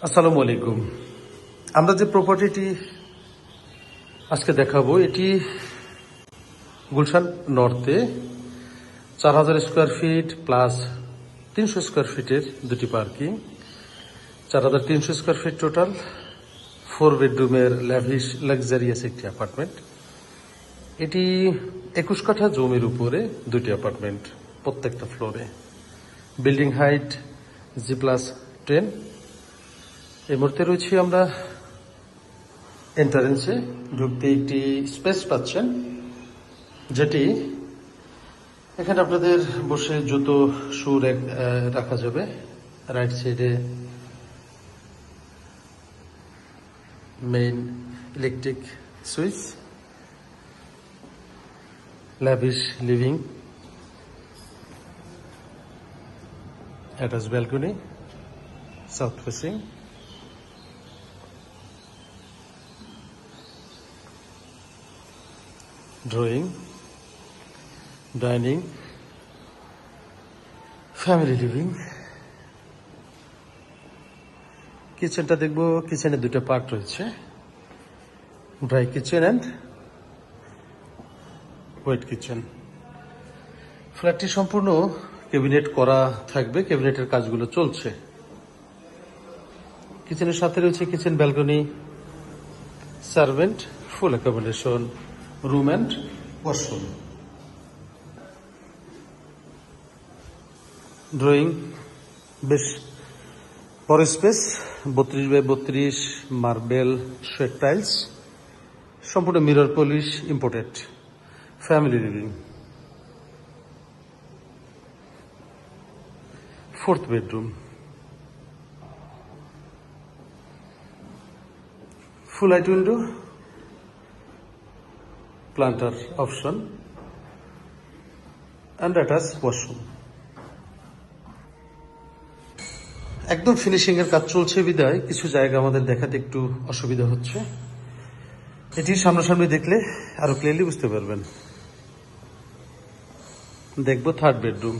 আসসালামু আলাইকুম। আমরা যে প্রপার্টিটি আজকে দেখাবো এটি গুলশান নর্থে 4000 স্কোয়ার ফিট প্লাস 300 স্কোয়ার ফিটের দুটি পার্কিং, 4300 স্কোয়ার ফিট টোটাল, 4 বেডরুমের ল্যাভিশ লাক্সারিয়াস একটি অ্যাপার্টমেন্ট। এটি 21 কাঠা জমির উপরে দুটি অ্যাপার্টমেন্ট, প্রত্যেকটা ফ্লোরে। Building height G+10। এই মুহূর্তে রয়েছি আমরা এন্ট্রান্সে। ঢুকতে একটি স্পেস পাচ্ছেন, যেটি এখানে আপনাদের বসে জুতো শু রাখা যাবে। রাইট সাইডে main electric switch, lavish living, attach balcony, south facing. Drawing, dining, family living. কিচেনটা দেখবো। কিচেনে দুটো পার্ট রয়েছে, dry kitchen and wet kitchen. ফ্ল্যাটটি সম্পূর্ণ ক্যাবিনেট করা থাকবে, ক্যাবিনেটের কাজগুলো চলছে। কিচেনের সাথে রয়েছে kitchen balcony, servant, full accommodation, room and washroom. Drawing বেশ বড় space, 32x32 marble shade tiles, সম্পূর্ণ mirror polish, imported. Family living, 4th bedroom, full height window, planter option and attach washroom. একদম ফিনিশিং এর কাজ চলছে বিদায় কিছু জায়গা আমাদের দেখাতে একটু অসুবিধা হচ্ছে। এটি সামনাসামনি দেখলে আরো ক্লিয়ারলি বুঝতে পারবেন। দেখবো 3rd বেডরুম।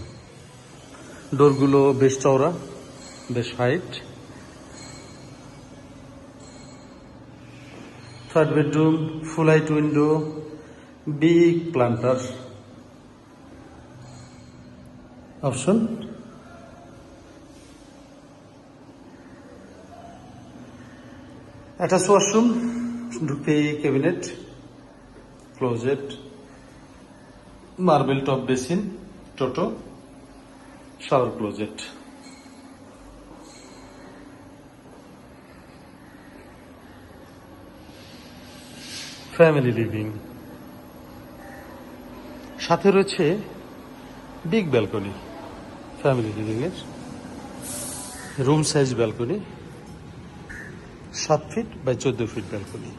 ডোরগুলো বেশ চওড়া, বেশ height. 3rd bedroom, full height window, big planter option. Attach washroom, ঢুকতে cabinet, closet, marble top basin, TOTO, shower closet. Family living, সাথে রয়েছে বিগ ব্যালকনি। ফ্যামিলি লিভিং এর room size balcony, 7 feet by 14 feet balcony.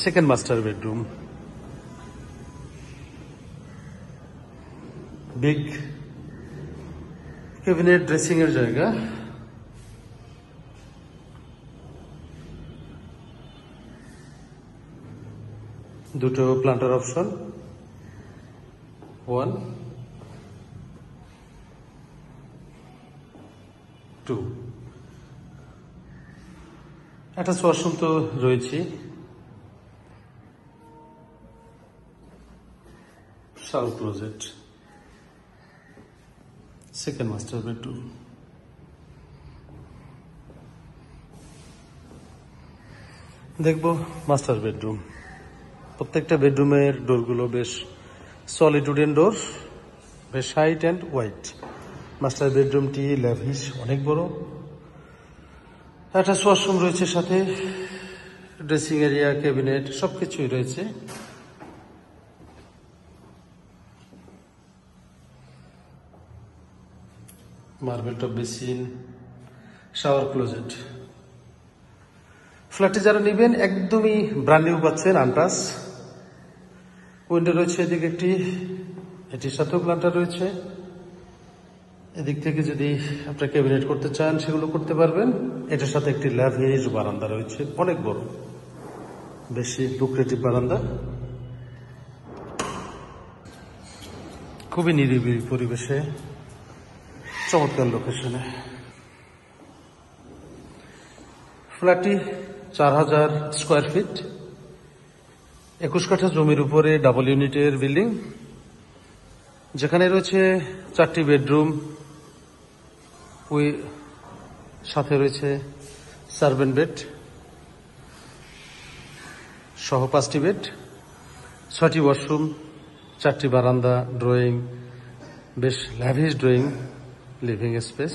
2nd master bedroom, big cabinet, dressing এর জায়গা। দুটো planter option, 1, 2। Attach washroom তো রয়েছে। Shower closet. 2nd master bedroom. দেখবো master bedroom. প্রত্যেকটা বেডরুমের ডোরগুলো বেশ সলিড উডেন ডোর, বেশ হাইট অ্যান্ড ওয়াইড। মাস্টার বেডরুমটি ল্যাভিশ, অনেক বড়। অ্যাটাচ ওয়াশরুম রয়েছে, সাথে ড্রেসিং এরিয়া, ক্যাবিনেট, সবকিছুই রয়েছে। Marble top basin, shower closet. ফ্ল্যাটে যারা নেবেন একদমই ব্র্যান্ড নিউ পাচ্ছেন, আনটাচ। উইন্ডো রয়েছে এদিকে একটি, এটির সাথেও প্লান্টার রয়েছে। এদিক থেকে যদি আপনার ক্যাবিনেট করতে চান সেগুলো করতে পারবেন। এটার সাথে একটি ল্যাভিশ বারান্দা রয়েছে, অনেক বড়, বেশি লুক্রেটিভ বারান্দা। খুবই নিরিবিলি পরিবেশে, চমৎকার লোকেশনে। ফ্ল্যাটটি 4000 স্কোয়ার ফিট, 21 কাঠা জমির উপরে ডাবল ইউনিটের বিল্ডিং, যেখানে রয়েছে 4টি বেডরুম, সাথে রয়েছে সার্ভেন্ট বেড সহ 5টি বেড, 6টি ওয়াশরুম, 4টি বারান্দা, ড্রয়িং, বেশ lavish drawing, living space,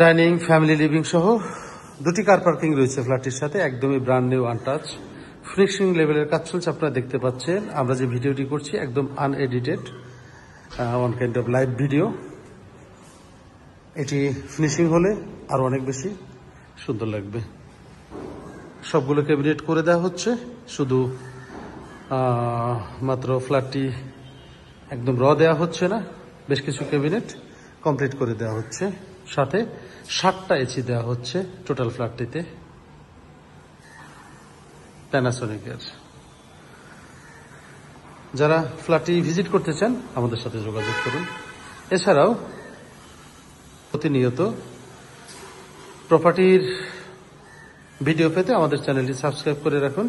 dining, family living সহ 2টি কার পার্কিং রয়েছে ফ্ল্যাটটির সাথে। একদমই ব্র্যান্ড নিউ, আনটাচ, ফিনিশিং লেভেলের কাজ চলছে। আপনারা দেখতে পাচ্ছেন আমরা যে ভিডিওটি করছি একদম unedited, one kind of live video. এটি ফিনিশিং হলে আরো অনেক বেশি সুন্দর লাগবে। সবগুলো ক্যাবিনেট করে দেওয়া হচ্ছে, শুধু মাত্র ফ্ল্যাটটি একদম দেওয়া হচ্ছে না, বেশ কিছু ক্যাবিনেট কমপ্লিট করে দেওয়া হচ্ছে। সাথে 7টা এসি দেওয়া হচ্ছে টোটাল ফ্ল্যাটটিতে, প্যানাসোনিকের। যারা ফ্ল্যাটটি ভিজিট করতে চান আমাদের সাথে যোগাযোগ করুন। এছাড়াও প্রতিনিয়ত প্রপার্টির ভিডিও পেতে আমাদের চ্যানেলটি সাবস্ক্রাইব করে রাখুন।